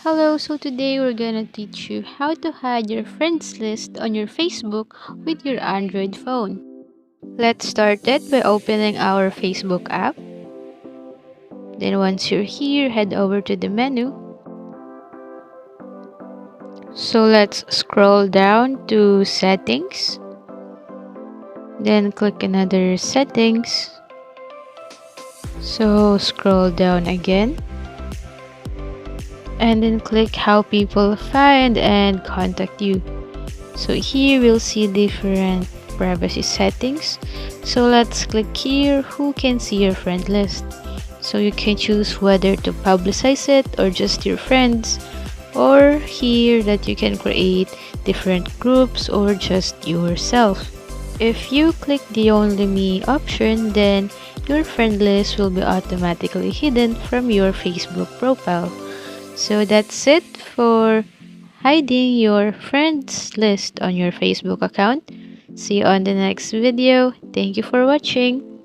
Hello, so today we're gonna teach you how to hide your friends list on your Facebook with your Android phone. Let's start it by opening our Facebook app. Then once you're here, head over to the menu. So let's scroll down to settings. Then click another settings. So scroll down again. And then click how people find and contact you. So here we'll see different privacy settings. So let's click here who can see your friend list. So you can choose whether to publicize it or just your friends, or here that you can create different groups or just yourself. If you click the only me option, then your friend list will be automatically hidden from your Facebook profile. So that's it for hiding your friends list on your Facebook account. See you on the next video. Thank you for watching.